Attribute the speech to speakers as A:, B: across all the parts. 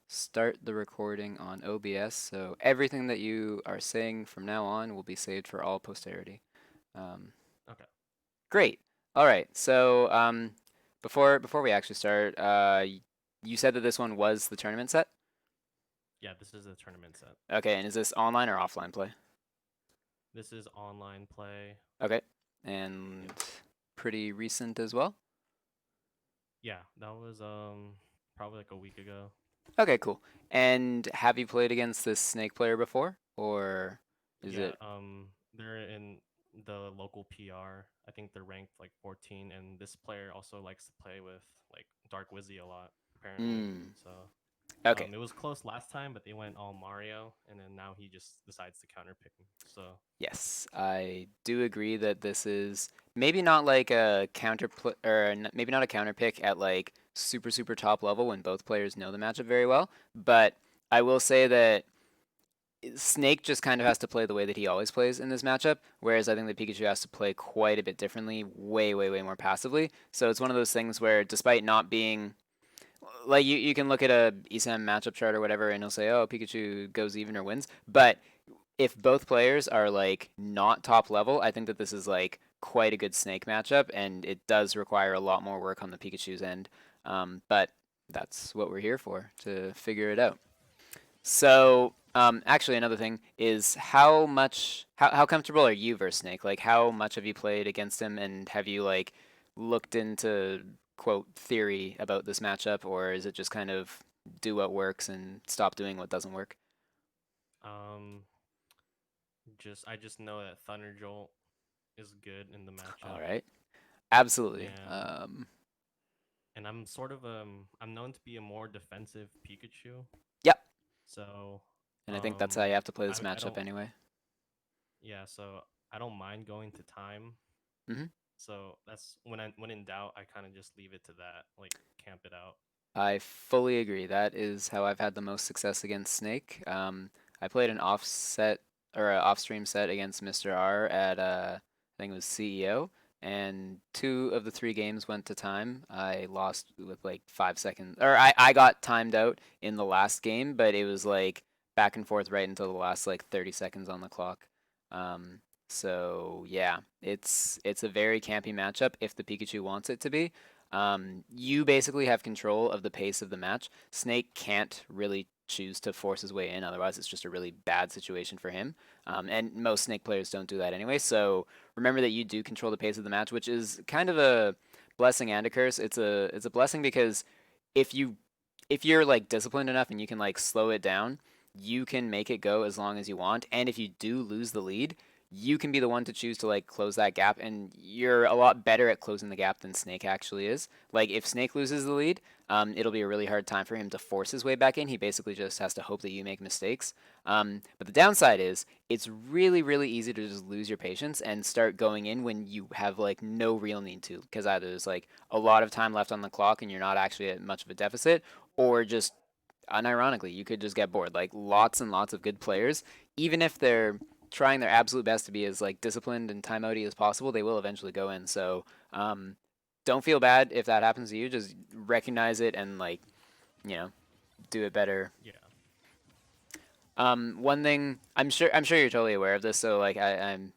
A: start the recording on OBS, so everything that you are saying from now on will be saved for all posterity. Um,
B: Okay.
A: Great. All right. So before we actually start, you said that this one was the tournament set.
B: Yeah, this is a tournament set.
A: Okay, and is this online or offline play?
B: This is online play.
A: Okay, and
B: Yep.
A: pretty recent as well.
B: Yeah, that was probably like a week ago.
A: Okay, cool. And have you played against this snake player before, or is
B: Yeah,
A: it?
B: they're in the local PR. I think they're ranked like 14, and this player also likes to play with like Dark Wizzy a lot, apparently.
A: Hmm.
B: So,
A: Okay.
B: it was close last time, but they went all Mario, and then now he just decides to counter pick me. So,
A: Yes, I do agree that this is maybe not like a maybe not a counter pick at like super top level when both players know the matchup very well, but I will say that Snake just kind of has to play the way that he always plays in this matchup, whereas I think that Pikachu has to play quite a bit differently, way more passively. So it's one of those things where despite not being like you can look at a ESAM matchup chart or whatever and he'll say, "Oh, Pikachu goes even or wins." But if both players are like not top level, I think that this is like quite a good Snake matchup, and it does require a lot more work on the Pikachu's end. But that's what we're here for, to figure it out. So, actually, another thing is how comfortable are you versus Snake? Like, how much have you played against him, and have you like looked into quote theory about this matchup, or is it just kind of do what works and stop doing what doesn't work?
B: um, I just know that Thunder Jolt is good in the
A: All
B: matchup,
A: right, absolutely.
B: and I'm known to be a more defensive Pikachu.
A: Yep,
B: So
A: and I think that's how you have to play this
B: I
A: matchup
B: don't
A: anyway.
B: yeah, so I don't mind going to time.
A: hmm
B: So that's when in doubt, I kind of just leave it to that, like camp it out.
A: I fully agree. That is how I've had the most success against Snake. I played an offset or an off-stream set against Mr. R at I think it was CEO, and two of the three games went to time. I lost with like 5 seconds, or I got timed out in the last game, but it was like back and forth right until the last like 30 seconds on the clock. Um, so yeah, it's a very campy matchup if the Pikachu wants it to be. You basically have control of the pace of the match. Snake can't really choose to force his way in, otherwise, it's just a really bad situation for him. And most Snake players don't do that anyway. So remember that you do control the pace of the match, which is kind of a blessing and a curse. It's a blessing because if you if you're like disciplined enough and you can like slow it down, you can make it go as long as you want. And if you do lose the lead, you can be the one to choose to like close that gap, and you're a lot better at closing the gap than Snake actually is. Like if Snake loses the lead, it'll be a really hard time for him to force his way back in. He basically just has to hope that you make mistakes. But the downside is it's really easy to just lose your patience and start going in when you have like no real need to, because either there's like a lot of time left on the clock and you're not actually at much of a deficit, or just unironically, you could just get bored. Like lots and lots of good players, even if they're trying their absolute best to be as like disciplined and timeouty as possible, they will eventually go in. So don't feel bad if that happens to you. Just recognize it and like you know do it better.
B: Yeah.
A: One thing I'm sure you're totally aware of this. So like I'm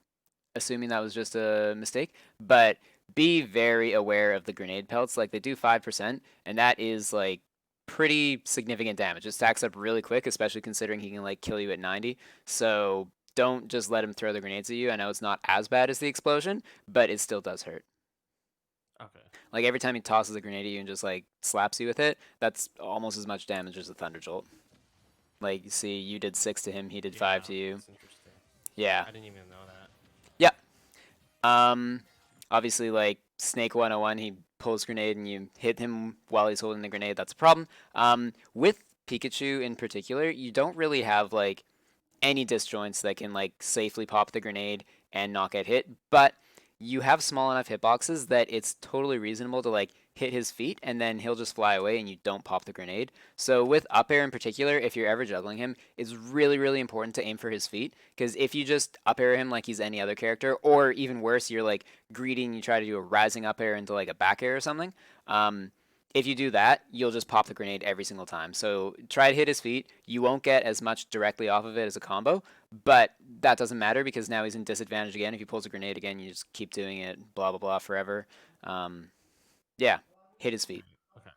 A: assuming that was just a mistake, but be very aware of the grenade pelts. Like they do 5%, and that is like pretty significant damage. It stacks up really quick, especially considering he can like kill you at 90. So don't just let him throw the grenades at you. I know it's not as bad as the explosion, but it still does hurt.
B: Okay.
A: Like every time he tosses a grenade at you and just like slaps you with it, that's almost as much damage as a thunder jolt. Like you see, you did 6 to him, he did 5
B: Yeah,
A: to you.
B: that's interesting.
A: Yeah.
B: I didn't even know that.
A: Yeah. Um, Obviously, like Snake 101, he pulls grenade and you hit him while he's holding the grenade. That's a problem. With Pikachu in particular, you don't really have like any disjoints that can like safely pop the grenade and not get hit, but you have small enough hitboxes that it's totally reasonable to like hit his feet and then he'll just fly away and you don't pop the grenade. So with up air in particular, if you're ever juggling him, it's really important to aim for his feet, because if you just up air him like he's any other character, or even worse, you're like greedy and you try to do a rising up air into like a back air or something, um, if you do that, you'll just pop the grenade every single time. So try to hit his feet. You won't get as much directly off of it as a combo, but that doesn't matter because now he's in disadvantage again. If he pulls a grenade again, you just keep doing it, blah blah blah, forever. Um, yeah, hit his feet.
B: Right. Okay.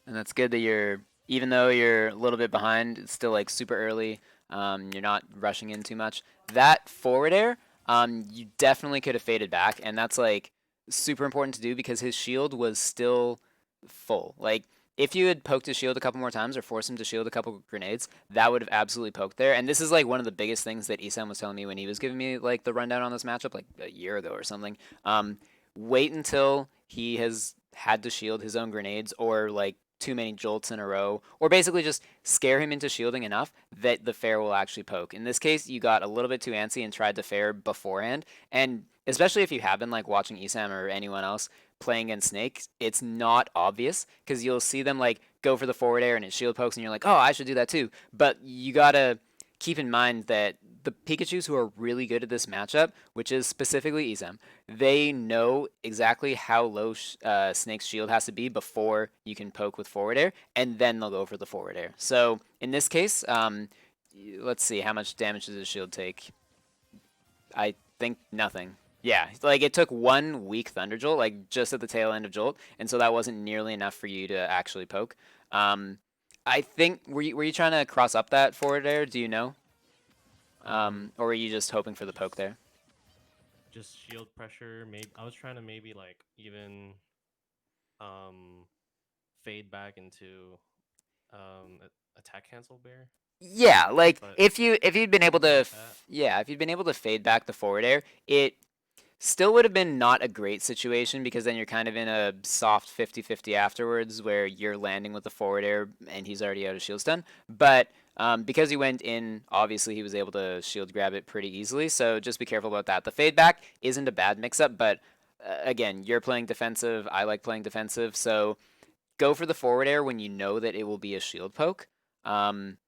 A: And that's good that you're, even though you're a little bit behind, it's still like super early. You're not rushing in too much. That forward air, you definitely could have faded back, and that's like super important to do because his shield was still full. Like if you had poked his shield a couple more times or forced him to shield a couple grenades, that would have absolutely poked there. And this is like one of the biggest things that Isam was telling me when he was giving me like the rundown on this matchup like a year ago or something. Wait until he has had to shield his own grenades or like too many jolts in a row, or basically just scare him into shielding enough that the fair will actually poke. In this case, you got a little bit too antsy and tried to fair beforehand, and especially if you have been like watching Esam or anyone else playing against Snake, it's not obvious because you'll see them like go for the forward air and it shield pokes, and you're like, oh, I should do that too. But you gotta keep in mind that the Pikachus who are really good at this matchup, which is specifically Isam, they know exactly how low Snake's shield has to be before you can poke with forward air, and then they'll go for the forward air. So in this case, let's see, how much damage does his shield take? I think nothing. Yeah, like it took one weak Thunder Jolt, like just at the tail end of Jolt, and so that wasn't nearly enough for you to actually poke. Um, I think were you trying to cross up that forward air? Do you know? Or were you just hoping for the poke there?
B: Just shield pressure. Maybe I was trying to maybe like even um fade back into attack cancel bear,
A: Yeah, like
B: but
A: if you'd been able
B: something
A: to
B: like that.
A: yeah, if you'd been able to fade back the forward air, it still would have been not a great situation because then you're kind of in a soft 50-50 afterwards where you're landing with the forward air and he's already out of shield stun. But because he went in, obviously he was able to shield grab it pretty easily. So just be careful about that. The fade back isn't a bad mix up, but again, you're playing defensive. I like playing defensive. So go for the forward air when you know that it will be a shield poke. Um,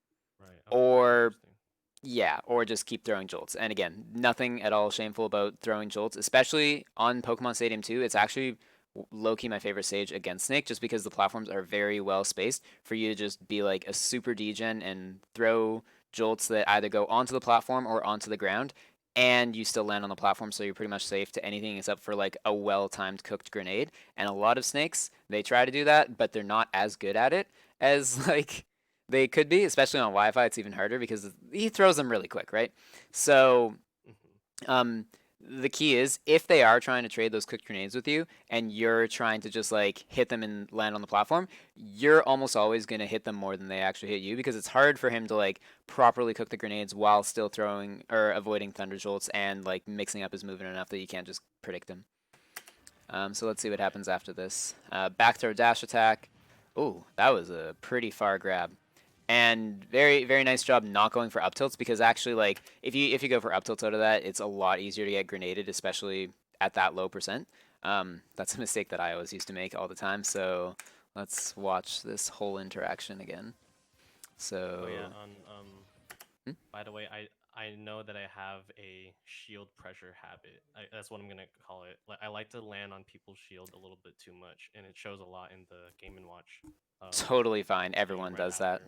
B: Right. Okay.
A: or
B: Interesting.
A: yeah, or just keep throwing jolts. And again, nothing at all shameful about throwing jolts, especially on Pokemon Stadium 2. It's actually low key my favorite stage against Snake just because the platforms are very well spaced for you to just be like a super degen and throw jolts that either go onto the platform or onto the ground and you still land on the platform so you're pretty much safe to anything except for like a well-timed cooked grenade. And a lot of Snakes, they try to do that, but they're not as good at it as like they could be, especially on Wi-Fi. It's even harder because he throws them really quick, right? So
B: Hmm.
A: um, the key is if they are trying to trade those quick grenades with you, and you're trying to just like hit them and land on the platform, you're almost always gonna hit them more than they actually hit you because it's hard for him to like properly cook the grenades while still throwing or avoiding thunder jolts and like mixing up his movement enough that you can't just predict him. So let's see what
B: Right.
A: happens after this. Back throw dash attack. Ooh, that was a pretty far grab and very nice job not going for up tilts because actually like if you go for up tilts out of that it's a lot easier to get grenaded especially at that low percent. That's a mistake that I always used to make all the time, so let's watch this whole interaction again.
B: Oh yeah.
A: So
B: On
A: hmm?
B: By the way, I know that I have a shield pressure habit. That's what I'm gonna call it. Like I like to land on people's shield a little bit too much, and it shows a lot in the Game and Watch
A: Totally fine,
B: game
A: everyone
B: right
A: does that.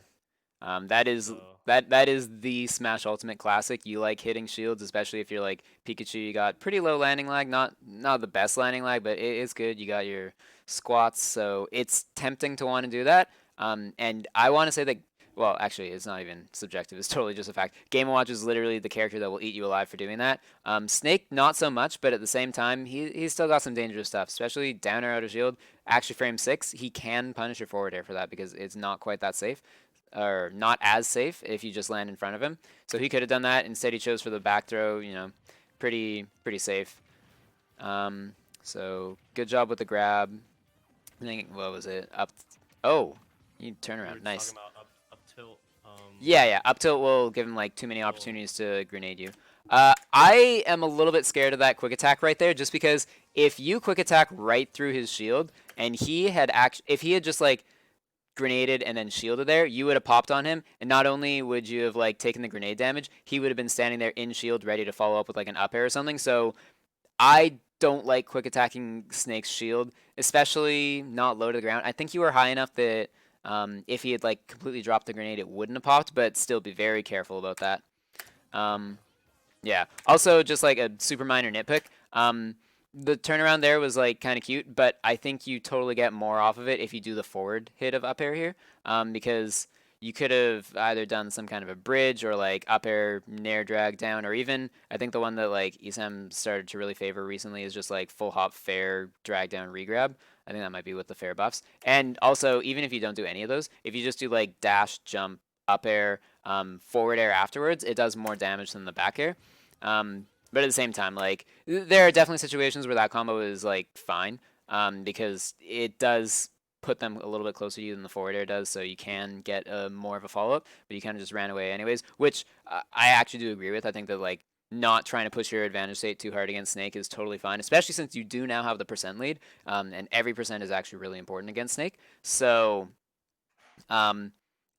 B: after.
A: That is
B: So
A: that is the Smash Ultimate classic. You like hitting shields, especially if you're like Pikachu. You got pretty low landing lag, not the best landing lag, but it's good. You got your squats, so it's tempting to want to do that. And I want to say that. Well, actually, it's not even subjective. It's totally just a fact. Game & Watch is literally the character that will eat you alive for doing that. Snake, not so much, but at the same time, he's still got some dangerous stuff, especially down or out of shield. Actually, frame 6, he can punish your forward air for that because it's not quite that safe or not as safe if you just land in front of him. So he could have done that. Instead, he chose for the back throw. Pretty safe. So good job with the grab. I think what was it? Up. Oh, you turn
B: we were
A: around.
B: just talking
A: Nice.
B: about up tilt.
A: Yeah. Up tilt will give him like too many
B: Will
A: opportunities to grenade you. I am a little bit scared of that quick attack right there, just because if you quick attack right through his shield, and if he had just like grenaded and then shielded there, you would have popped on him, and not only would you have like taken the grenade damage, he would have been standing there in shield ready to follow up with like an up air or something. So I don't like quick attacking Snake's shield, especially not low to the ground. I think you were high enough that if he had like completely dropped the grenade, it wouldn't have popped, but still be very careful about that. Um,
B: Okay.
A: yeah. Also, just like a super minor nitpick, the turnaround there was like kind of cute, but I think you totally get more off of it if you do the forward hit of up air here, because you could have either done some kind of a bridge or like up air nair drag down, or even I think the one that like Isam started to really favor recently is just like full hop fair drag down regrab. I think that might be with the fair buffs. And also, even if you don't do any of those, if you just do like dash, jump, up air, forward air afterwards, it does more damage than the back air. But at the same time, like there are definitely situations where that combo is like fine, because it does put them a little bit closer to you than the forward air does, so you can get more of a follow up. But you kind of just ran away anyways, which I actually do agree with. I think that like not trying to push your advantage state too hard against Snake is totally fine, especially since you do now have the percent lead, and every percent is actually really important against Snake. So um,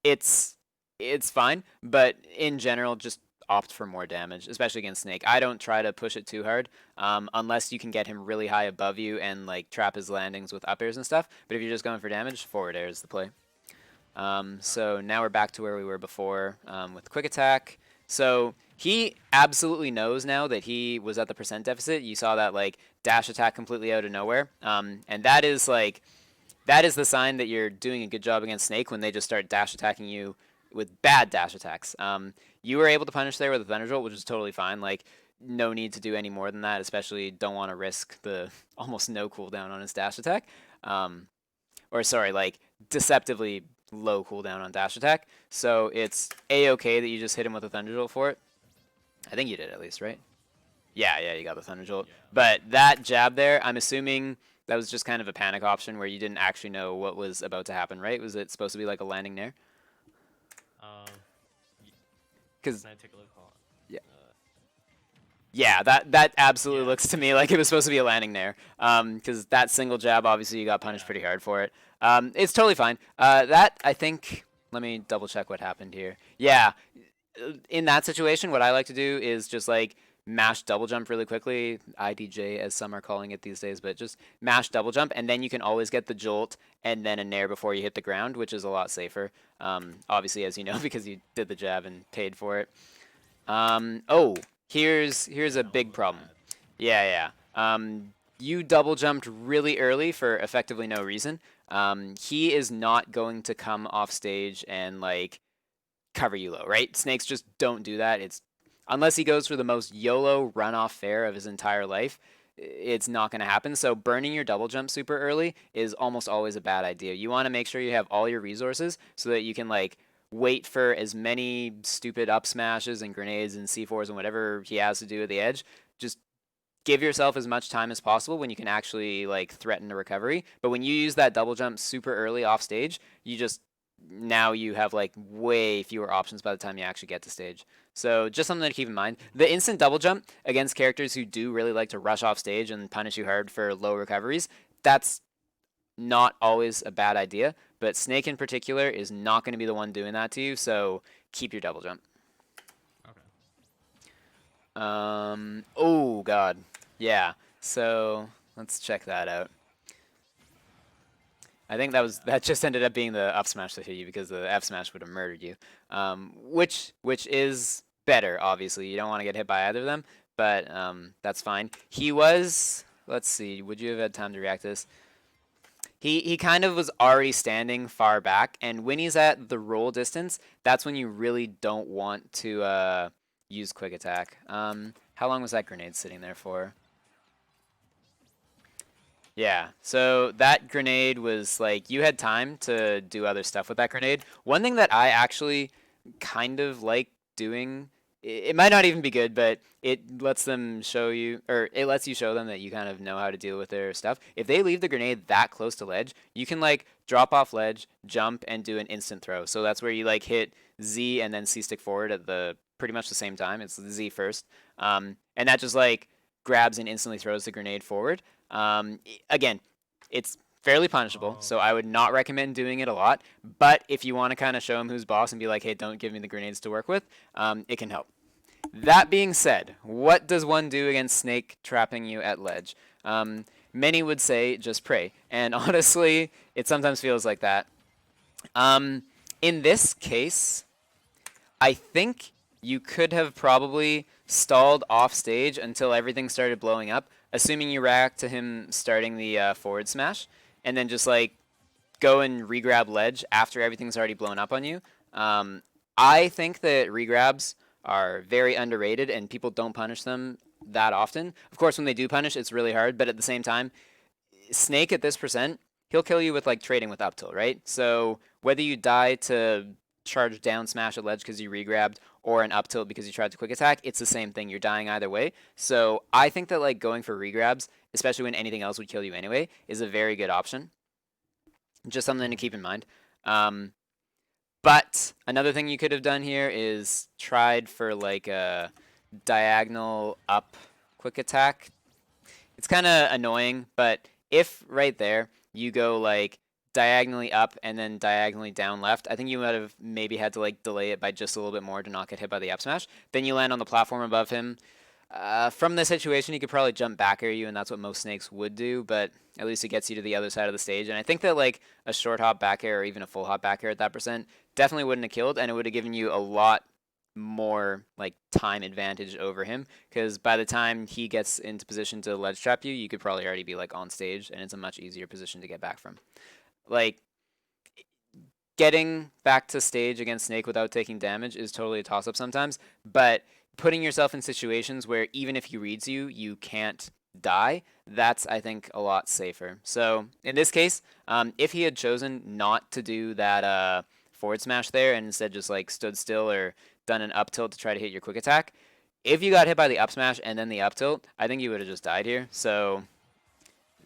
A: it's it's fine, but in general, just opt for more damage, especially against Snake. I don't try to push it too hard, unless you can get him really high above you and like trap his landings with up airs and stuff. But if you're just going for damage, forward air is the play.
B: All right.
A: So now we're back to where we were before, with quick attack. So he absolutely knows now that he was at the percent deficit. You saw that like dash attack completely out of nowhere, and that is like that is the sign that you're doing a good job against Snake when they just start dash attacking you with bad dash attacks. You were able to punish there with a Thunder Jolt, which is totally fine. Like, no need to do any more than that, especially don't want to risk the almost no cooldown on his dash attack. Um, or, sorry, like, deceptively low cooldown on dash attack. So it's A-okay that you just hit him with a Thunder Jolt for it. I think you did at least, right? Yeah, yeah, you got the Thunder Jolt.
B: Yeah.
A: But that jab there, I'm assuming that was just kind of a panic option where you didn't actually know what was about to happen, right? Was it supposed to be like a landing there?
B: Um.
A: Because
B: Can I take a look? Hold on.
A: yeah, yeah, that absolutely
B: Yeah.
A: looks to me like it was supposed to be a landing there. Because that single jab, obviously, you got punished
B: Yeah.
A: pretty hard for it. It's totally fine. That I think. Let me double check what happened here. Yeah, in that situation, what I like to do is just like mash double jump really quickly, IDJ as some are calling it these days, but just mash double jump, and then you can always get the jolt and then a nair before you hit the ground, which is a lot safer. Obviously, as you know, because you did the jab and paid for it. Oh, here's
B: Yeah.
A: a
B: That one
A: big
B: looked
A: problem.
B: bad.
A: Yeah, yeah. You double jumped really early for effectively no reason. He is not going to come off stage and like cover you low, right? Snakes just don't do that. It's unless he goes for the most YOLO runoff fair of his entire life, it's not going to happen. So burning your double jump super early is almost always a bad idea. You want to make sure you have all your resources so that you can like wait for as many stupid up smashes and grenades and C4s and whatever he has to do at the edge. Just give yourself as much time as possible when you can actually like threaten a recovery. But when you use that double jump super early off stage, you just now you have like way fewer options by the time you actually get to stage. So just something to keep in mind. The instant double jump against characters who do really like to rush off stage and punish you hard for low recoveries, that's not always a bad idea. But Snake in particular is not going to be the one doing that to you, so keep your double jump.
B: Okay.
A: Oh god. Yeah. So let's check that out. I think that
B: Yeah.
A: just ended up being the up smash that hit you because the F smash would have murdered you. Which is better, obviously. You don't want to get hit by either of them, but that's fine. He was. Let's see. Would you have had time to react to this? He kind of was already standing far back, and when he's at the roll distance, that's when you really don't want to use quick attack. How long was that grenade sitting there for? Yeah, so that grenade was like you had time to do other stuff with that grenade. One thing that I actually kind of like doing, it might not even be good, but it lets them show you, or it lets you show them that you kind of know how to deal with their stuff. If they leave the grenade that close to ledge, you can like drop off ledge, jump, and do an instant throw. So that's where you like hit Z and then C stick forward at the pretty much the same time. It's Z first, and that just like grabs and instantly throws the grenade forward. Again, it's fairly punishable,
B: Oh,
A: so I would not recommend doing it a lot. But if you want to kind of show him who's boss and be like, hey, don't give me the grenades to work with, it can help. That being said, what does one do against Snake trapping you at ledge? Many would say just pray, and honestly, it sometimes feels like that. Um, in this case, I think you could have probably stalled off stage until everything started blowing up, assuming you react to him starting the forward smash, and then just like go and regrab ledge after everything's already blown up on you. Um, I think that regrabs are very underrated and people don't punish them that often. Of course, when they do punish, it's really hard, but at the same time, Snake at this percent, he'll kill you with like trading with up tilt, right? So whether you die to charge down smash a ledge because you regrabbed or an up tilt because you tried to quick attack, it's the same thing. You're dying either way. So I think that like going for regrabs, especially when anything else would kill you anyway, is a very good option. Just something to
B: Mhm.
A: keep in mind. Um, but another thing you could have done here is tried for like a diagonal up quick attack. It's kind of annoying, but if right there you go like diagonally up and then diagonally down left, I think you might have maybe had to like delay it by just a little bit more to not get hit by the up smash. Then you land on the platform above him. From this situation, he could probably jump back at you, and that's what most snakes would do, but at least it gets you to the other side of the stage. And I think that like a short hop back air or even a full hop back air at that percent definitely wouldn't have killed, and it would have given you a lot more like time advantage over him because by the time he gets into position to ledge trap you, you could probably already be like on stage, and it's a much easier position to get back from. Like getting back to stage against Snake without taking damage is totally a toss up sometimes, but putting yourself in situations where even if he reads you, you can't die, that's, I think, a lot safer. So in this case, if he had chosen not to do that forward smash there and instead just like stood still or done an up tilt to try to hit your quick attack, if you got hit by the up smash and then the up tilt, I think you would have just died here. So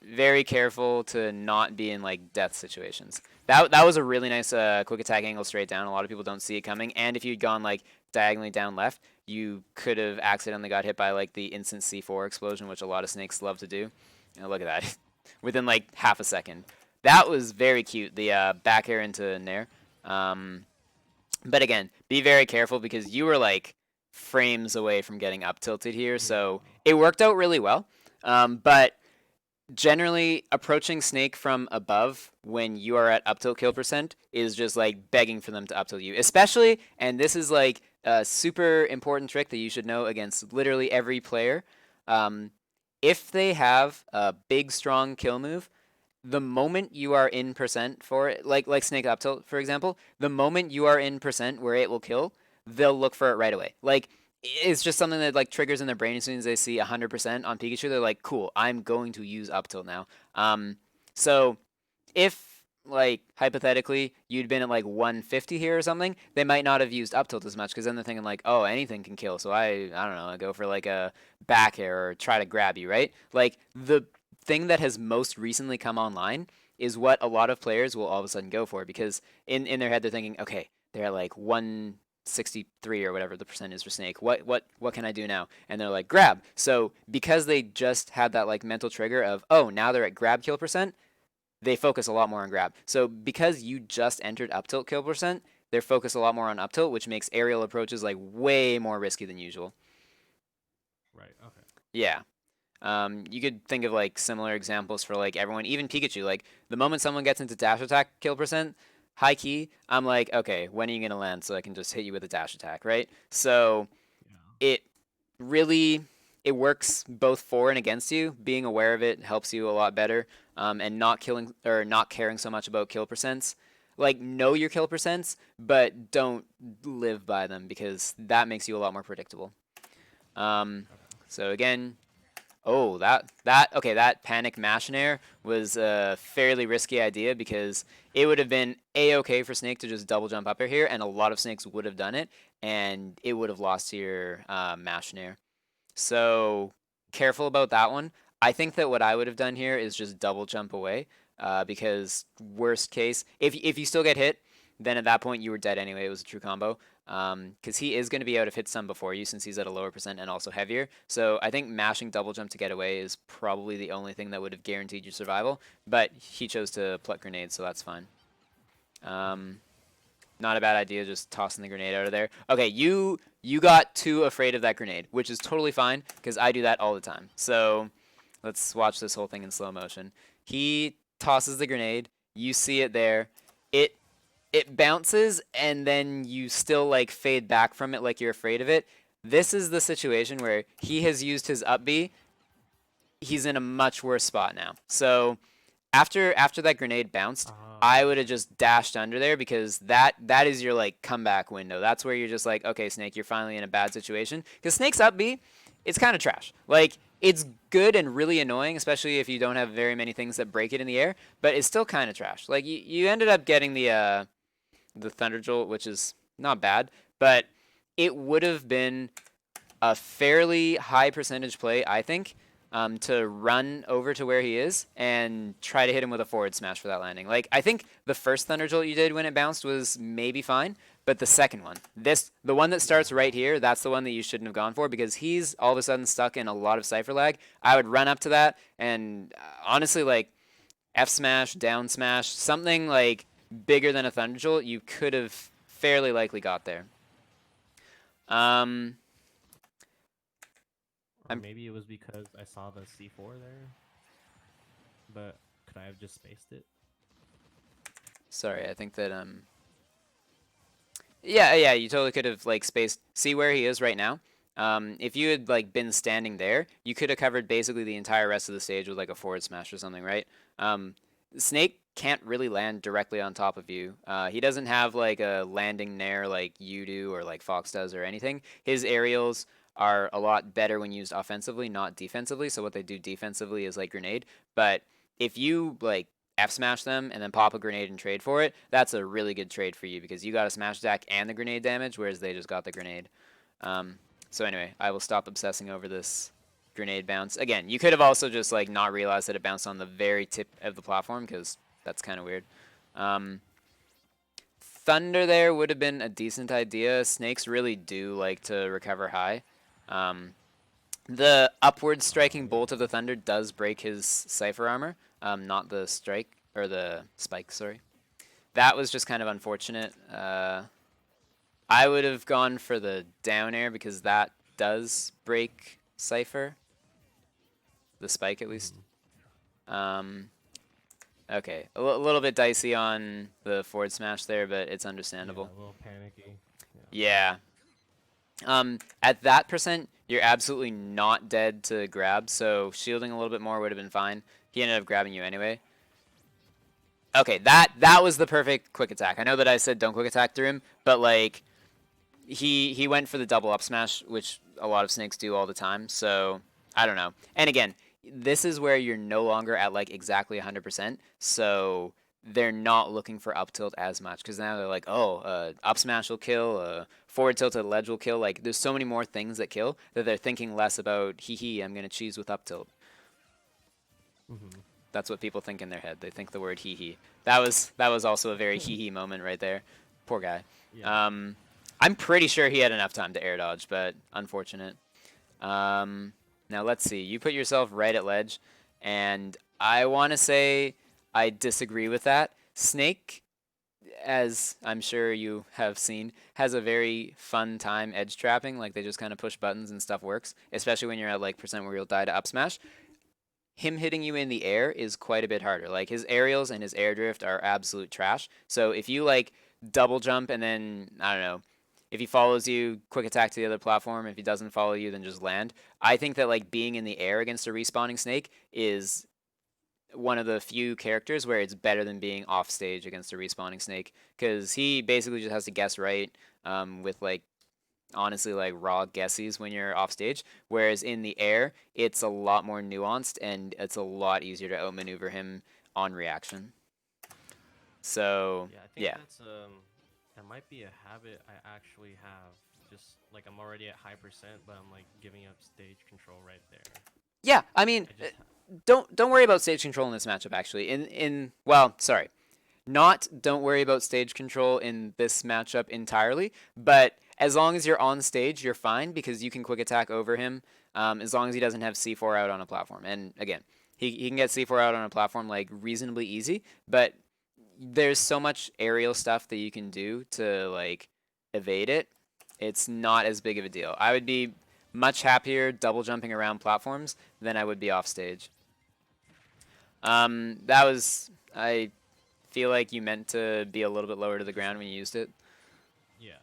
A: very careful to not be in like death situations. That was a really nice quick attack angle straight down. A lot of people don't see it coming. And if you'd gone like diagonally down left, you could have accidentally got hit by like the instant C4 explosion, which a lot of snakes love to do. And look at that, within like half a second. That was very cute. The back air into Nair. Um, but again, be very careful because you were like frames away from getting up tilted here, so
B: Yeah.
A: it worked out really well. But generally approaching Snake from above when you are at up tilt kill percent is just like begging for them to up tilt you. Especially, and this is like a super important trick that you should know against literally every player. Um, if they have a big strong kill move, the moment you are in percent for it, like Snake up tilt for example, the moment you are in percent where it will kill, they'll look for it right away. Like it's just something that like triggers in their brain as soon as they see 100% on Pikachu. They're like, cool, I'm going to use up tilt now. So if like hypothetically you'd been at like 150 here or something, they might not have used up tilt as much because then they're thinking like, oh, anything can kill. So I don't know, I go for like a back air or try to grab you, right? Like the thing that has most recently come online is what a lot of players will all of a sudden go for because in their head they're thinking, okay, they're at like 163 or whatever the percent is for Snake. What can I do now? And they're like grab. So because they just had that like mental trigger of, oh, now they're at grab kill percent, they focus a lot more on grab. So because you just entered up tilt kill percent, they're focused a lot more on up tilt, which makes aerial approaches like way more risky than usual.
B: Right. Okay.
A: Yeah. You could think of like similar examples for like everyone, even Pikachu. Like the moment someone gets into dash attack kill percent, high key, I'm like, okay, when are you gonna land so I can just hit you with a dash attack, right? So
B: Yeah.
A: it really it works both for and against you. Being aware of it helps you a lot better, and not killing or not caring so much about kill percents. Like know your kill percents, but don't live by them because that makes you a lot more predictable. Um,
B: Okay.
A: so again, oh, that okay, that panic machinair was a fairly risky idea because it would have been a-okay for Snake to just double jump up here, and a lot of snakes would have done it, and it would have lost to your machinair. So careful about that one. I think that what I would have done here is just double jump away, because worst case, if you still get hit, then at that point you were dead anyway. It was a true combo. Because he is going to be out of hit stun before you since he's at a lower percent and also heavier. So I think mashing double jump to get away is probably the only thing that would have guaranteed you survival. But he chose to pluck grenades, so that's fine.
B: Mhm.
A: Um, Not a bad idea, just tossing the grenade out of there. Okay, you got too afraid of that grenade, which is totally fine because I do that all the time. So let's watch this whole thing in slow motion. He tosses the grenade. You see it there. It it bounces and then you still like fade back from it like you're afraid of it. This is the situation where he has used his up B. He's in a much worse spot now. So after that grenade bounced, I
B: Oh,
A: would have just dashed under there because that is your like comeback window. That's where you're just like, okay, Snake, you're finally in a bad situation. Because Snake's up B, it's kind of trash. Like it's good and really annoying, especially if you don't have very many things that break it in the air. But it's still kind of trash. Like you ended up getting the Thunder Jolt, which is not bad, but it would have been a fairly high percentage play, I think, to run over to where he is and try to hit him with a forward smash for that landing. Like I think the first Thunder Jolt you did when it bounced was maybe fine, but the second one, the one that starts
B: yeah.
A: right here, that's the one that you shouldn't have gone for because he's all of a sudden stuck in a lot of cipher lag. I would run up to that and honestly like F smash, down smash, something like bigger than a Thunder Jolt, you could have fairly likely got there. Um,
B: Or
A: I'm
B: maybe it was because I saw the C4 there, but could I have just spaced it?
A: sorry. I think that yeah, you totally could have like spaced. See where he is right now. If you had like been standing there, you could have covered basically the entire rest of the stage with like a forward smash or something, right? Um, Snake can't really land directly on top of you. He doesn't have like a landing nair like you do or like Fox does or anything. His aerials are a lot better when used offensively, not defensively. So what they do defensively is like grenade. But if you like F smash them and then pop a grenade and trade for it, that's a really good trade for you because you got a smash attack and the grenade damage, whereas they just got the grenade. Um, so anyway, I will stop obsessing over this grenade bounce. Again, you could have also just like not realized that it bounced on the very tip of the platform because that's kind of weird. Um, Thunder there would have been a decent idea. Snakes really do like to recover high. Um, the upward striking
B: Yeah.
A: bolt of the Thunder does break his Cypher armor, not the strike, or the spike, sorry. That was just kind of unfortunate. I would have gone for the down air because that does break Cypher, the spike at least.
B: Mm-hmm.
A: Um, okay, little bit dicey on the forward smash there, but it's
B: Yeah,
A: understandable.
B: a little panicky. Yeah.
A: Yeah. At that percent, you're absolutely not dead to grab, so shielding a little bit more would have been fine. He ended up grabbing you anyway. Okay, that was the perfect quick attack. I know that I said don't quick attack through him, but like he went for the double up smash, which a lot of snakes do all the time. So I don't know. And again, this is where you're no longer at like exactly 100%. So they're not looking for up tilt as much because now they're like, oh, up smash will kill, forward tilted ledge will kill. Like there's so many more things that kill that they're thinking less about. Hee hee, I'm gonna cheese with up tilt.
B: Mm-hmm.
A: That's what people think in their head. They think the word hee hee. That was also a very hee hee moment right there. Poor guy.
B: Yeah.
A: Um, I'm pretty sure he had enough time to air dodge, but unfortunate. Now let's see. You put yourself right at ledge, and I want to say I disagree with that. Snake, as I'm sure you have seen, has a very fun time edge trapping. Like they just kind of push buttons and stuff works, especially when you're at like percent where you'll die to up smash. Him hitting you in the air is quite a bit harder. Like his aerials and his air drift are absolute trash. So if you like double jump and then I don't know, if he follows you, quick attack to the other platform. If he doesn't follow you, then just land. I think that like being in the air against a respawning snake is one of the few characters where it's better than being off stage against a respawning snake because he basically just has to guess right with like honestly like raw guesses when you're off stage. Whereas in the air, it's a lot more nuanced and it's a lot easier to outmaneuver him on reaction. So
B: Yeah, I think
A: yeah,
B: that might be a habit I actually have. Just like I'm already at high percent, but I'm like giving up stage control right there.
A: yeah. I mean,
B: I just
A: don't worry about stage control in this matchup. Actually, in well, sorry, not don't worry about stage control in this matchup entirely, but as long as you're on stage, you're fine because you can quick attack over him as long as he doesn't have C4 out on a platform. And again, he can get C4 out on a platform like reasonably easy, but there's so much aerial stuff that you can do to like evade it. It's not as big of a deal. I would be much happier double jumping around platforms than I would be off stage. That was I feel like you meant to be a little bit lower to the
B: Just
A: ground when you used it.
B: yeah.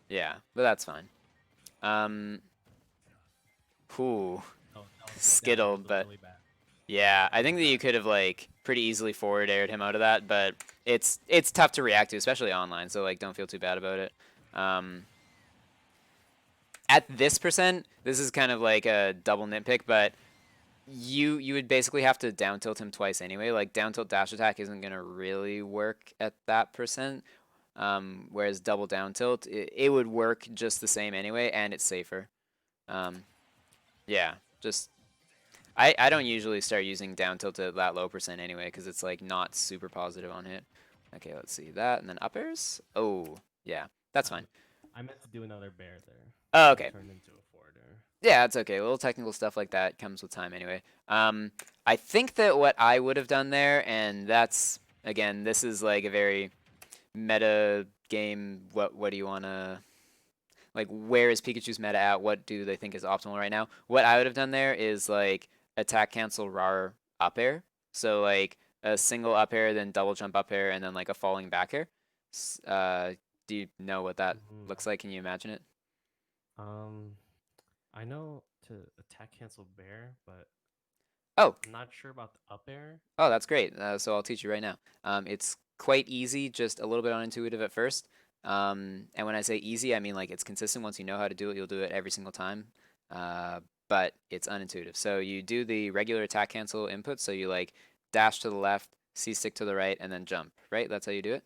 A: Yeah, but that's fine. Um, whew,
B: Oh, that was
A: skittled, but
B: really bad.
A: yeah, I
B: That
A: think
B: was
A: that you
B: bad.
A: could have like pretty easily forward aired him out of that, but it's tough to react to, especially online. So like, don't feel too bad about it. Um, at this percent, this is kind of like a double nitpick, but you would basically have to down tilt him twice anyway. Like down tilt dash attack isn't gonna really work at that percent. Whereas double down tilt, it would work just the same anyway, and it's safer. Um, yeah, just I don't
B: Mhm.
A: usually start using down tilt at that low percent anyway, because it's like not super positive on hit. Okay, let's see that, and then up airs. Oh, yeah, that's
B: I
A: fine.
B: I meant to do another bear there,
A: Oh,
B: but it
A: okay.
B: turned into a forwarder.
A: Yeah, it's okay. Little technical stuff like that comes with time anyway. I think that what I would have done there, and that's again, this is like a very meta game. What do you wanna like? Where is Pikachu's meta at? What do they think is optimal right now? What I would have done there is like attack cancel rar up air. So like a single up air, then double jump up air, and then like a falling back air. Do you know what that
B: Mm,
A: looks like? Can you imagine it?
B: um, I know to attack cancel bear, but
A: Oh,
B: I'm not sure about the up air.
A: Oh, that's great. So I'll teach you right now. It's quite easy, just a little bit unintuitive at first. And when I say easy, I mean like it's consistent. Once you know how to do it, you'll do it every single time. Uh, but it's unintuitive. So you do the regular attack cancel input. So you like dash to the left, C stick to the right, and then jump, right? That's how you do it?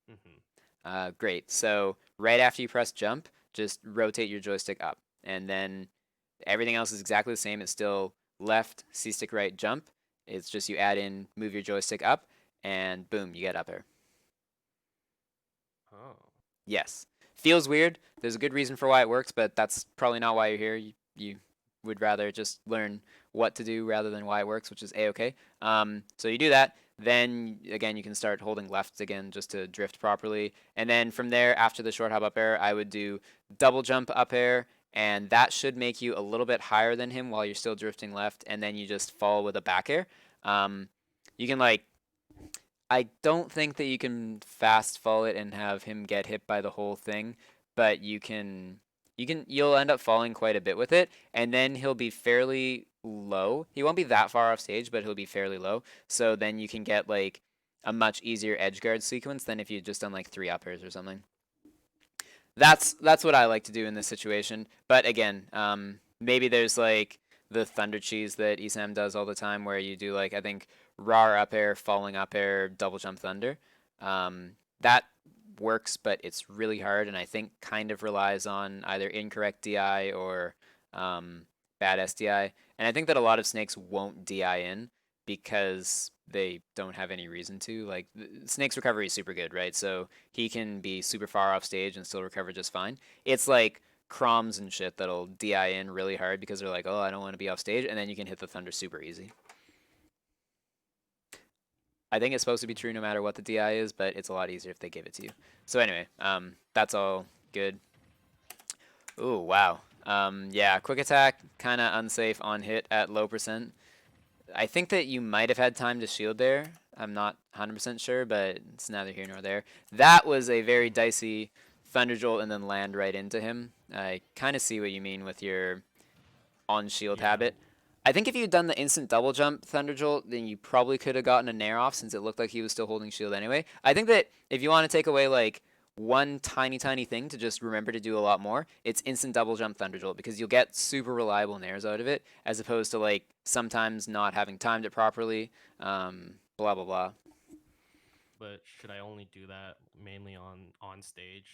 B: Hmm.
A: Great. So right after you press jump, just rotate your joystick up. And then everything else is exactly the same. It's still left, C stick right, jump. It's just you add in, move your joystick up, and boom, you get up air.
B: Oh.
A: Yes. Feels weird. There's a good reason for why it works, but that's probably not why you're here. You would rather just learn what to do rather than why it works, which is a-okay. So you do that. Then again, you can start holding left again just to drift properly. And then from there, after the short hop up air, I would do double jump up air, and that should make you a little bit higher than him while you're still drifting left. And then you just fall with a back air. Um, you can like I don't think that you can fast fall it and have him get hit by the whole thing, but you'll end up falling quite a bit with it, and then he'll be fairly low. He won't be that far off stage, but he'll be fairly low. So then you can get like a much easier edge guard sequence than if you'd just done like three uppers or something. That's what I like to do in this situation. But again, maybe there's like the thunder cheese that Isam does all the time, where you do like I think raw up air, falling up air, double jump thunder. That works, but it's really hard, and I think kind of relies on either incorrect DI or bad SDI. And I think that a lot of snakes won't DI in because they don't have any reason to. Like Snake's recovery is super good, right? So he can be super far off stage and still recover just fine. It's like Croms and shit that'll DI in really hard because they're like, oh, I don't want to be off stage, and then you can hit the thunder super easy. I think it's supposed to be true no matter what the DI is, but it's a lot easier if they give it to you. So anyway, that's all good. Ooh, wow. Yeah, quick attack, kind of unsafe on hit at low percent. I think that you might have had time to shield there. I'm not 100% sure, but it's neither here nor there. That was a very dicey Thunder Jolt and then land right into him. I kind of see what you mean with your on shield
B: Yeah.
A: habit. I think if you'd done the instant double jump Thunder Jolt, then you probably could have gotten a nair off since it looked like he was still holding shield anyway. I think that if you want to take away like one tiny thing to just remember to do a lot more, it's instant double jump Thunder Jolt because you'll get super reliable nairs out of it as opposed to like sometimes not having timed it properly. Blah blah blah.
B: But should I only do that mainly on stage?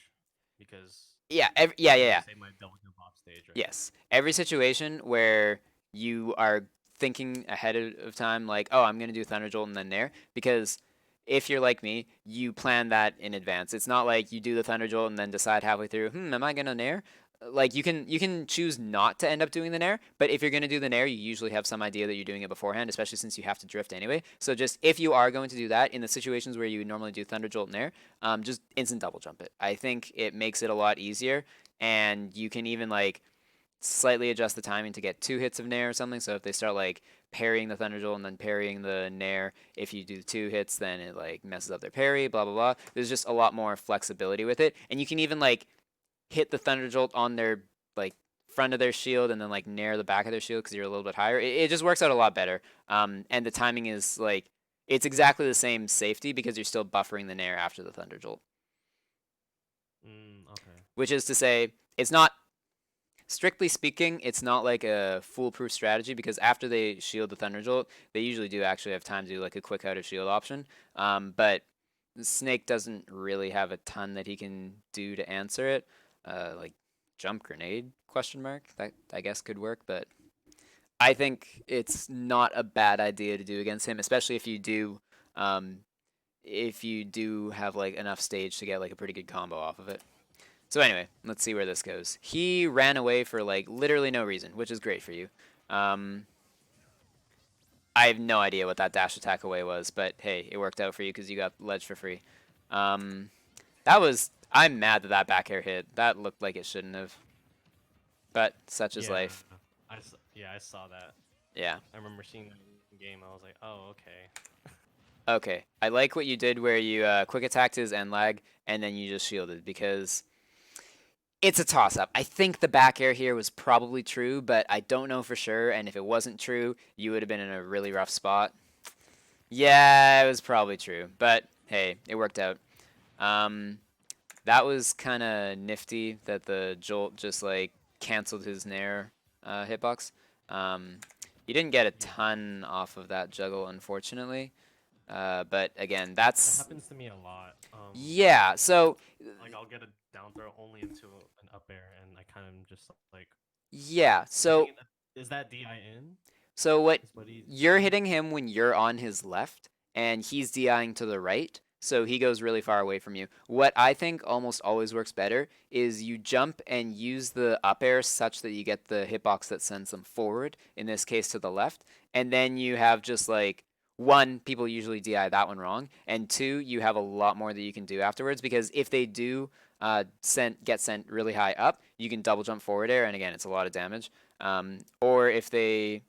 B: Because
A: Yeah,
B: I
A: yeah,
B: want
A: yeah.
B: to save my double jump off stage, right?
A: Yes. Every situation where you are thinking ahead of time, like, oh, I'm going to do Thunder Jolt and then Nair, because if you're like me, you plan that in advance. It's not like you do the Thunder Jolt and then decide halfway through, am I going to Nair? Like you can choose not to end up doing the Nair, but if you're going to do the Nair, you usually have some idea that you're doing it beforehand, especially since you have to drift anyway. So just if you are going to do that in the situations where you normally do Thunder Jolt Nair, just instant double jump it. I think it makes it a lot easier, and you can even like slightly adjust the timing to get 2 hits of Nair or something. So if they start like parrying the Thunder Jolt and then parrying the Nair, if you do 2 hits, then it like messes up their parry, blah blah blah. There's just a lot more flexibility with it, and you can even like hit the Thunder Jolt on their like front of their shield and then like Nair the back of their shield because you're a little bit higher. It just works out a lot better. And the timing is like it's exactly the same safety because you're still buffering the Nair after the Thunder Jolt,
B: Okay.
A: which is to say it's not strictly speaking, it's not like a foolproof strategy because after they shield the Thunder Jolt, they usually do actually have time to do like a quick out of shield option. But Snake doesn't really have a ton that he can do to answer it. Like jump grenade question mark that I guess could work, but I think it's not a bad idea to do against him, especially um, if you do have like enough stage to get like a pretty good combo off of it. So anyway, let's see where this goes. He ran away for like literally no reason, which is great for you. Um, I have no idea what that dash attack away was, but hey, it worked out for you because you got ledge for free. Um, that was. I'm mad that that back air hit. That looked like it shouldn't have, but such is
B: Yeah,
A: life.
B: yeah, I saw that.
A: Yeah.
B: I remember seeing that in game. I was like, oh, okay.
A: Okay. I like what you did where you quick attacked his end lag and then you just shielded because it's a toss up. I think the back air here was probably true, but I don't know for sure. And if it wasn't true, you would have been in a really rough spot. Yeah, it was probably true, but hey, it worked out. Um, that was kind of nifty that the jolt just like canceled his nair hitbox. Um, you didn't get a
B: Yeah,
A: ton off of that juggle, unfortunately. But again,
B: that
A: that's
B: happens to me a lot.
A: yeah. So
B: Like I'll get a down throw only into an up air, and I kind of just like
A: yeah.
B: I think
A: So
B: is that DI in?
A: what
B: Is what he's
A: you're
B: doing?
A: hitting him when you're on his left and he's DIing to the right, so he goes really far away from you. What I think almost always works better is you jump and use the up air such that you get the hitbox that sends them forward, in this case to the left, and then you have just like one, people usually DI that one wrong, and two, you have a lot more that you can do afterwards because if they do get sent really high up, you can double jump forward air, and again, it's a lot of damage. Or if they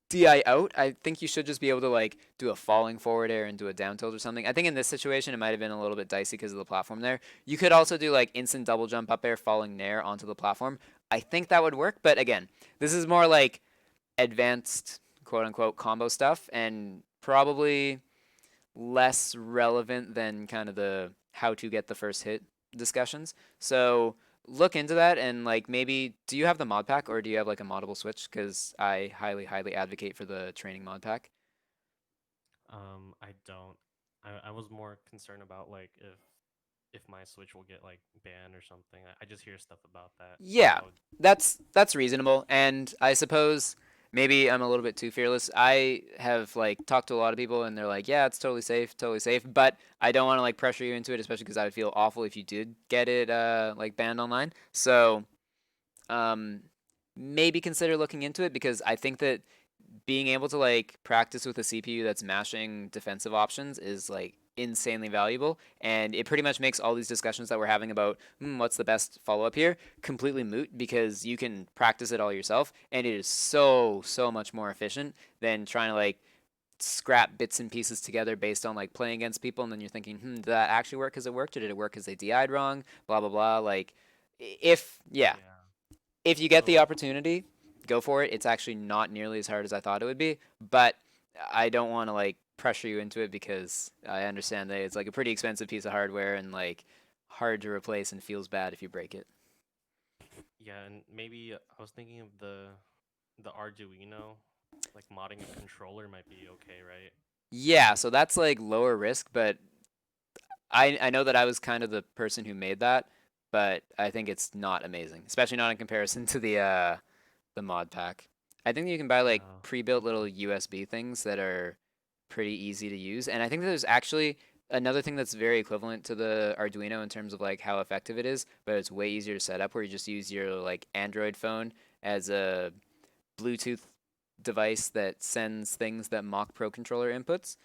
A: DI out, I think you should just be able to like do a falling forward air and do a down tilt or something. I think in this situation it might have been a little bit dicey because of the platform there. You could also do like instant double jump up air falling nair onto the platform. I think that would work, but again, this is more like advanced quote unquote combo stuff and probably less relevant than kind of the how to get the first hit discussions. So look into that and like maybe do you have the mod pack or do you have like a moddable switch? Because I highly advocate for the training mod pack.
B: I don't. I was more concerned about like if my Switch will get like banned or something. I just hear stuff about that.
A: Yeah,
B: So
A: that's reasonable, and I suppose maybe I'm a little bit too fearless. I have like talked to a lot of people, and they're like, "Yeah, it's totally safe." But I don't want to like pressure you into it, especially because I would feel awful if you did get it like banned online. So um, maybe consider looking into it because I think that being able to like practice with a CPU that's mashing defensive options is like insanely valuable, and it pretty much makes all these discussions that we're having about what's the best follow up here completely moot because you can practice it all yourself, and it is so much more efficient than trying to like scrap bits and pieces together based on like playing against people, and then you're thinking, did that actually work because it worked, or did it work because they DI'd wrong? Blah blah blah. Like, if yeah,
B: yeah.
A: if you get the
B: So
A: opportunity, go for it. It's actually not nearly as hard as I thought it would be, but I don't want to like pressure you into it because I understand that it's like a pretty expensive piece of hardware and like hard to replace and feels bad if you break it.
B: yeah, and maybe I was thinking of the Arduino, like modding a controller might be okay, right?
A: Yeah, so that's like lower risk, but I know that I was kind of the person who made that, but I think it's not amazing, especially not in comparison to the mod pack. I think you can buy like
B: Oh,
A: pre-built
B: okay.
A: little USB things that are pretty easy to use. And I think that there's actually another thing that's very equivalent to the Arduino in terms of like how effective it is, but it's way easier to set up where you just use your like Android phone as a Bluetooth device that sends things that mock Pro controller inputs.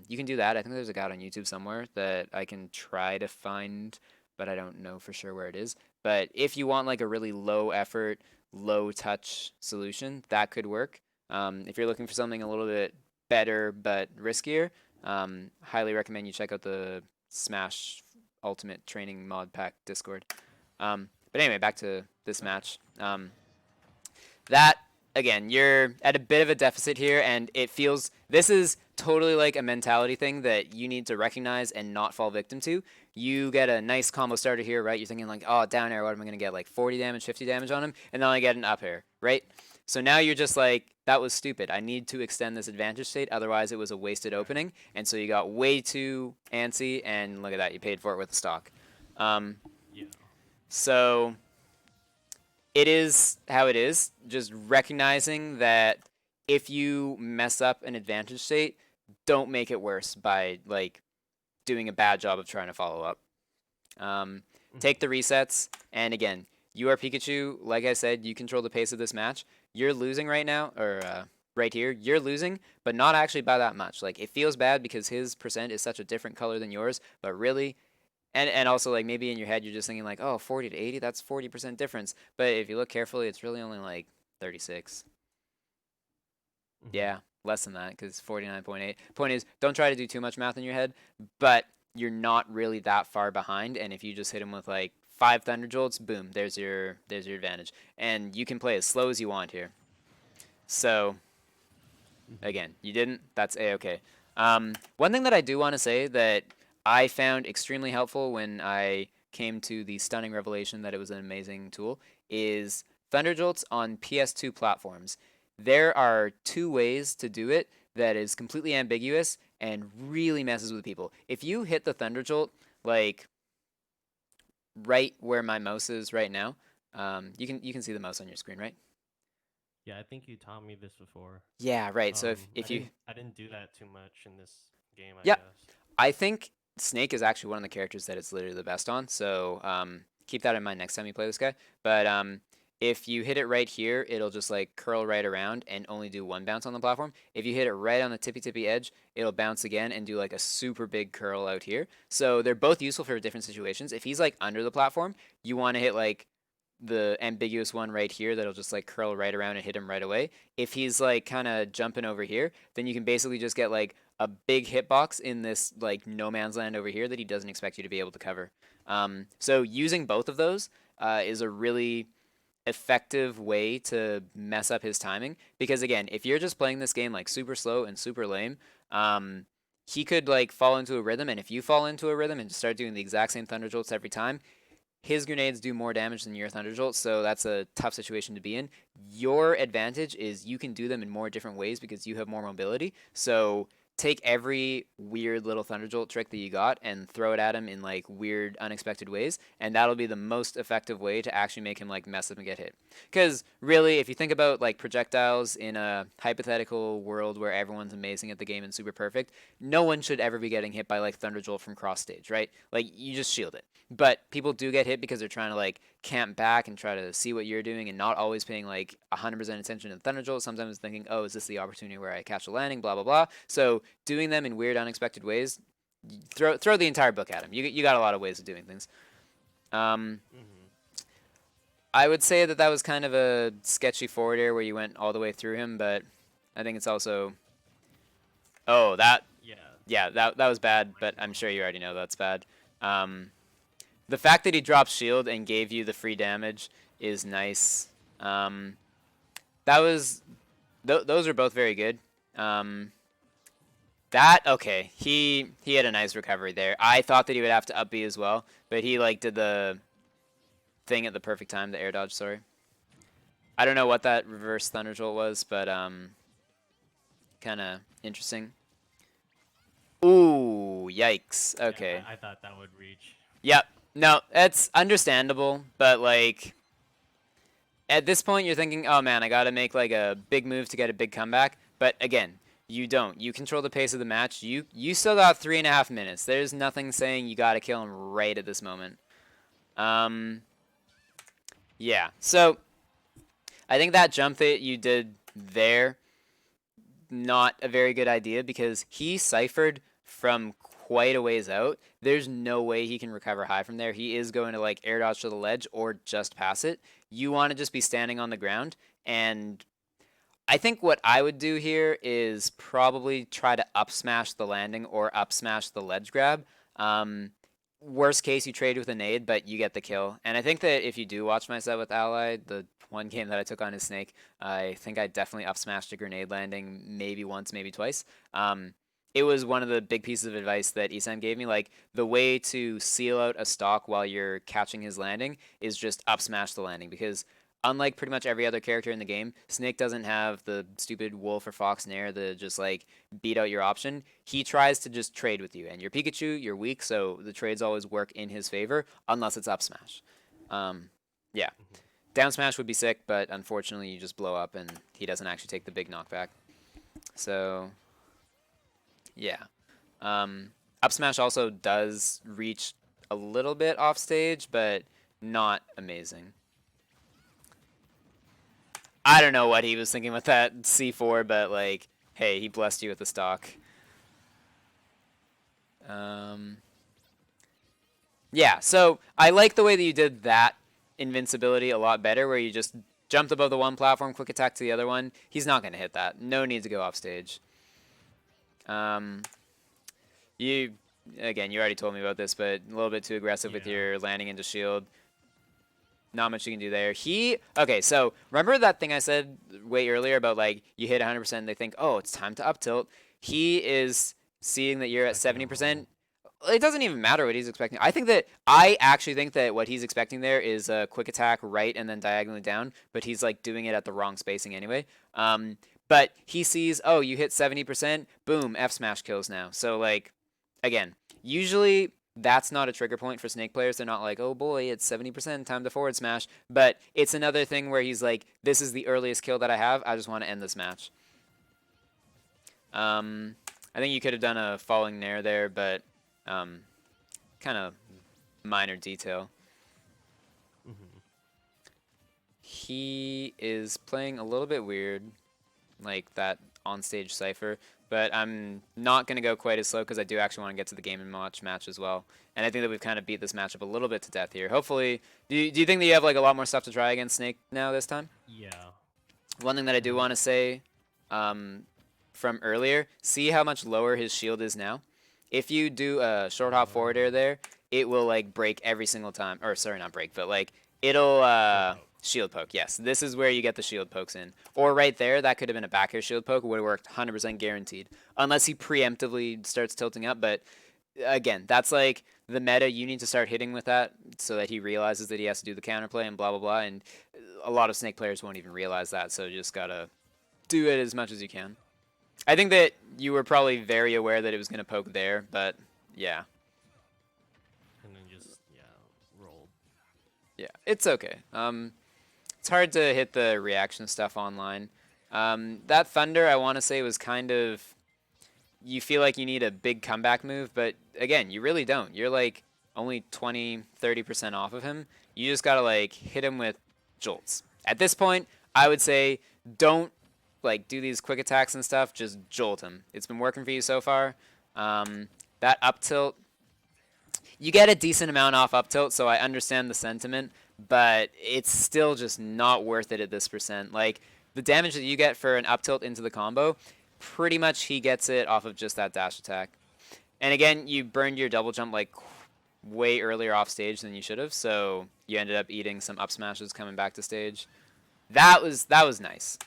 A: You can do that. I think there's a guide on YouTube somewhere that I can try to find, but I don't know for sure where it is. But if you want like a really low effort, low touch solution, that could work. If you're looking for something a little bit better but riskier, highly recommend you check out the Smash Ultimate Training Mod Pack Discord. But anyway, back to this
B: Okay.
A: match. That again, you're at a bit of a deficit here, and it feels this is totally like a mentality thing that you need to recognize and not fall victim to. You get a nice combo starter here, right? You're thinking like, oh, down air, what am I gonna get? Like 40 damage, 50 damage on him, and then I get an up air, right? So now you're just like, that was stupid. I need to extend this advantage state, otherwise it was a wasted
B: Right.
A: opening, and so you got way too antsy, and look at that, you paid for it with the stock. Um,
B: Yeah.
A: so it is how it is. Just recognizing that if you mess up an advantage state, don't make it worse by like doing a bad job of trying to follow up. Um,
B: Hmm.
A: take the resets, and again, you are Pikachu. Like I said, you control the pace of this match. You're losing right now, or right here, you're losing, but not actually by that much. Like it feels bad because his percent is such a different color than yours, but really, and also like maybe in your head you're just thinking like, oh, 40 to 80, that's 40% difference. But if you look carefully, it's really only like 36.
B: Hmm.
A: Yeah, less than that because 49.8. Point is, don't try to do too much math in your head, but you're not really that far behind. And if you just hit him with like 5 Thunder Jolts, boom, there's your advantage. And you can play as slow as you want here. So
B: Hmm.
A: again, you didn't. That's a-okay. One thing that I do want to say that I found extremely helpful when I came to the stunning revelation that it was an amazing tool is Thunder Jolts on PS2 platforms. There are two ways to do it that is completely ambiguous and really messes with people. If you hit the Thunder Jolt like right where my mouse is right now, you can see the mouse on your screen, right?
B: Yeah, I think you taught me this before.
A: Yeah, right. So if you
B: I didn't do that too much in this game, I
A: yeah,
B: guess.
A: I think Snake is actually one of the characters that it's literally the best on. So keep that in mind next time you play this guy. But if you hit it right here, it'll just like curl right around and only do one bounce on the platform. If you hit it right on the tippy edge, it'll bounce again and do like a super big curl out here. So they're both useful for different situations. If he's like under the platform, you want to hit like the ambiguous one right here that'll just like curl right around and hit him right away. If he's like kind of jumping over here, then you can basically just get like a big hitbox in this like no man's land over here that he doesn't expect you to be able to cover. So using both of those is a really effective way to mess up his timing because again, if you're just playing this game like super slow and super lame, he could like fall into a rhythm, and if you fall into a rhythm and just start doing the exact same thunder jolts every time, his grenades do more damage than your Thunder Jolt, so that's a tough situation to be in. Your advantage is you can do them in more different ways because you have more mobility. So take every weird little Thunder Jolt trick that you got and throw it at him in like weird, unexpected ways, and that'll be the most effective way to actually make him like mess up and get hit. Because really, if you think about like projectiles in a hypothetical world where everyone's amazing at the game and super perfect, no one should ever be getting hit by like Thunder Jolt from cross stage, right? Like you just shield it. But people do get hit because they're trying to like camp back and try to see what you're doing and not always paying like 100% attention to the Thunder Jolt. Sometimes thinking, oh, is this the opportunity where I catch a landing? Blah blah blah. So doing them in weird, unexpected ways, throw the entire book at him. You got a lot of ways of doing things. Um,
B: Hmm.
A: I would say that that was kind of a sketchy forward air where you went all the way through him, but I think it's also oh that
B: Yeah,
A: yeah that was
B: that
A: bad.
B: might
A: But
B: be
A: I'm
B: wrong.
A: sure you already know that's bad. Um, the fact that he dropped shield and gave you the free damage is nice. Um, that was those are both very good. Um, that okay, he had a nice recovery there. I thought that he would have to up B as well, but he like did the thing at the perfect time, the air dodge. Sorry, I don't know what that reverse thunder jolt was, but kind of interesting. Ooh, yikes.
B: Yeah,
A: Okay.
B: I thought that would reach.
A: Yep. No, it's understandable, but like at this point you're thinking, "Oh man, I got to make like a big move to get a big comeback." But again, you don't. You control the pace of the match. You still got 3.5 minutes. There's nothing saying you got to kill him right at this moment. Um, yeah. So I think that jump that you did there, not a very good idea because he ciphered from quite a ways out. There's no way he can recover high from there. He is going to like air dodge to the ledge or just pass it. You want to just be standing on the ground. And I think what I would do here is probably try to up smash the landing or up smash the ledge grab. Um, Worst case, you trade with a nade, but you get the kill. And I think that if you do watch my set with Ally, the one game that I took on his Snake, I think I definitely up smashed a grenade landing maybe once, maybe twice. It was one of the big pieces of advice that Isam gave me. Like, the way to seal out a stock while you're catching his landing is just up smash the landing, because unlike pretty much every other character in the game, Snake doesn't have the stupid wolf or fox nair to just like beat out your option. He tries to just trade with you, and your Pikachu, you're weak, so the trades always work in his favor unless it's up smash. Yeah,
B: Hmm.
A: down smash would be sick, but unfortunately you just blow up and he doesn't actually take the big knockback. So yeah, up smash also does reach a little bit off stage, but not amazing. I don't know what he was thinking with that C4, but like, hey, he blessed you with the stock. Um, yeah, so I like the way that you did that invincibility a lot better, where you just jumped above the one platform, quick attack to the other one. He's not going to hit that. No need to go off stage. Um, you, again, you already told me about this, but a little bit too aggressive with
B: Yeah.
A: your landing into shield. Not much you can do there. Okay, so remember that thing I said way earlier about like you hit 100%, they think, oh, it's time to up tilt. He is seeing that you're at
B: Expecting a roll.
A: 70%. It doesn't even matter what he's expecting. I actually think that what he's expecting there is a quick attack right and then diagonally down, but he's like doing it at the wrong spacing anyway. But he sees, oh, you hit 70%, boom, F smash kills now. So like, again, usually that's not a trigger point for Snake players. They're not like, oh boy, it's 70%, time to forward smash. But it's another thing where he's like, this is the earliest kill that I have. I just want to end this match. Um, I think you could have done a falling nair there, but kind of minor detail.
B: Hmm.
A: He is playing a little bit weird, like that onstage cipher, but I'm not going to go quite as slow because I do actually want to get to the game and watch match as well. And I think that we've kind of beat this matchup a little bit to death here. Hopefully, do you think that you have like a lot more stuff to try against Snake now this time?
B: Yeah.
A: One thing that I do
B: And
A: want to say um, from earlier, see how much lower his shield is now. If you do a short hop forward air
B: um,
A: there, it will like break every single time. Or sorry, not break, but like it'll
B: shield poke.
A: shield poke. Yes, this is where you get the shield pokes in. Or right there, that could have been a back air shield poke. Would have worked 100% guaranteed, unless he preemptively starts tilting up. But again, that's like the meta. You need to start hitting with that so that he realizes that he has to do the counterplay and blah blah blah. And a lot of Snake players won't even realize that. So you just gotta do it as much as you can. I think that you were probably very aware that it was gonna poke there, but yeah,
B: And then just, yeah, rolled.
A: yeah, it's okay. It's hard to hit the reaction stuff online. That Thunder, I want to say, was kind of, you feel like you need a big comeback move, but again, you really don't. You're like only 20, 30% off of him. You just gotta like hit him with jolts. At this point, I would say don't like do these quick attacks and stuff. Just jolt him. It's been working for you so far. That up tilt, you get a decent amount off up tilt, so I understand the sentiment, but it's still just not worth it at this percent. Like the damage that you get for an up tilt into the combo, pretty much he gets it off of just that dash attack. And again, you burned your double jump like way earlier off stage than you should have, so you ended up eating some up smashes coming back to stage. That was nice.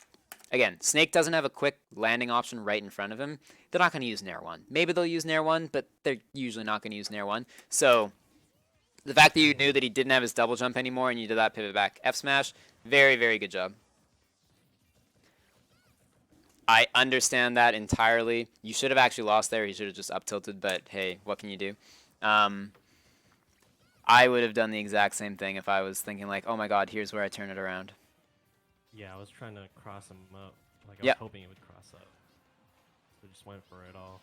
A: Again, Snake doesn't have a quick landing option right in front of him. They're not going to use Nair 1. Maybe they'll use Nair 1, but they're usually not going to use Nair 1. So the fact that you knew
B: Hmm.
A: that he didn't have his double jump anymore and you did that pivot back F smash, very, very good job. I understand that entirely. You should have actually lost there. He should have just up tilted, but hey, what can you do? Um, I would have done the exact same thing if I was thinking like, oh my god, here's where I turn it around.
B: Yeah, I was trying to cross him up. Like, I was
A: Yep.
B: hoping he would cross up. So just went for it all.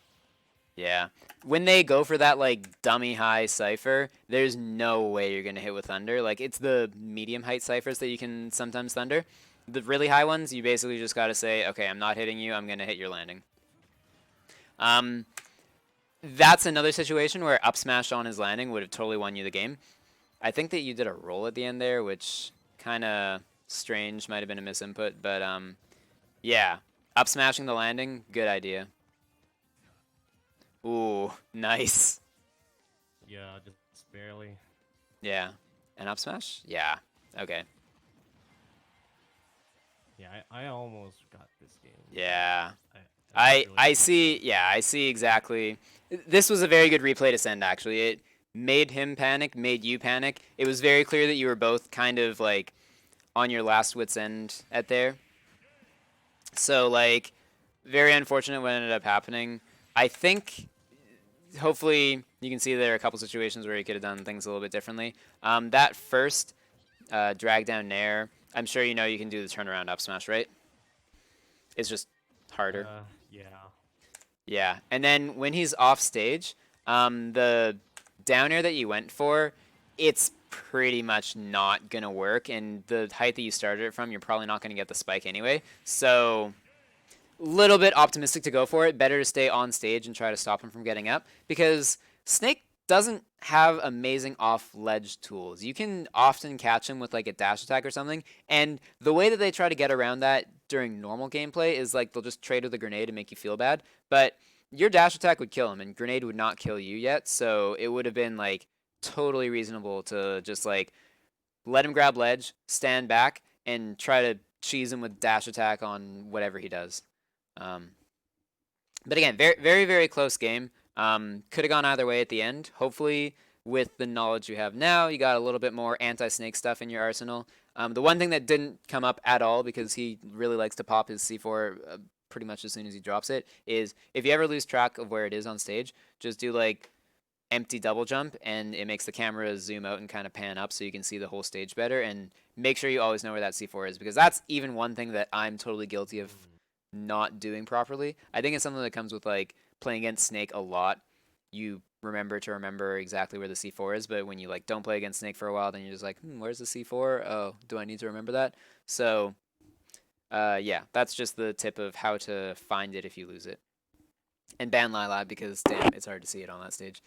A: Yeah. When they go for that like dummy high cipher, there's no way you're gonna hit with thunder. Like it's the medium height ciphers that you can sometimes thunder. The really high ones, you basically just gotta say, okay, I'm not hitting you. I'm gonna hit your landing. Um, That's another situation where up smash on his landing would have totally won you the game. I think that you did a roll at the end there, which kind of strange, might have been a misinput, but yeah, up smashing the landing, good idea. Ooh, nice.
B: Yeah, just barely.
A: Yeah, and up smash, yeah, okay,
B: Yeah, I almost got this game, but
A: yeah.
B: I just really
A: I
B: got lucky.
A: see. Yeah, I see exactly. This was a very good replay to send. Actually, it made him panic, made you panic. It was very clear that you were both kind of like on your last wit's end at there. So like, very unfortunate what ended up happening. I think hopefully you can see there are a couple situations where you could have done things a little bit differently. That first drag down nair, I'm sure you know you can do the turnaround up smash, right? It's just harder.
B: Yeah.
A: Yeah, and then when he's off stage, the down air that you went for, it's pretty much not gonna work, and the height that you started it from, you're probably not gonna get the spike anyway. So, little bit optimistic to go for it. Better to stay on stage and try to stop him from getting up because Snake doesn't have amazing off ledge tools. You can often catch him with like a dash attack or something, and the way that they try to get around that during normal gameplay is like they'll just trade with a grenade and make you feel bad. But your dash attack would kill him, and grenade would not kill you yet. So it would have been like totally reasonable to just like let him grab ledge, stand back, and try to cheese him with dash attack on whatever he does. Um, but again, very, very, very close game. Could have gone either way at the end. Hopefully, with the knowledge you have now, you got a little bit more anti-snake stuff in your arsenal. The one thing that didn't come up at all because he really likes to pop his C4 pretty much as soon as he drops it is if you ever lose track of where it is on stage, just do like empty double jump and it makes the camera zoom out and kind of pan up so you can see the whole stage better and make sure you always know where that C4 is because that's even one thing that I'm totally guilty of
B: Mm.
A: not doing properly. I think it's something that comes with like playing against Snake a lot. You remember exactly where the C4 is, but when you like don't play against Snake for a while, then you're just like, where's the C4? Oh, do I need to remember that? So, yeah, that's just the tip of how to find it if you lose it. And ban Lila because damn, it's hard to see it on that stage.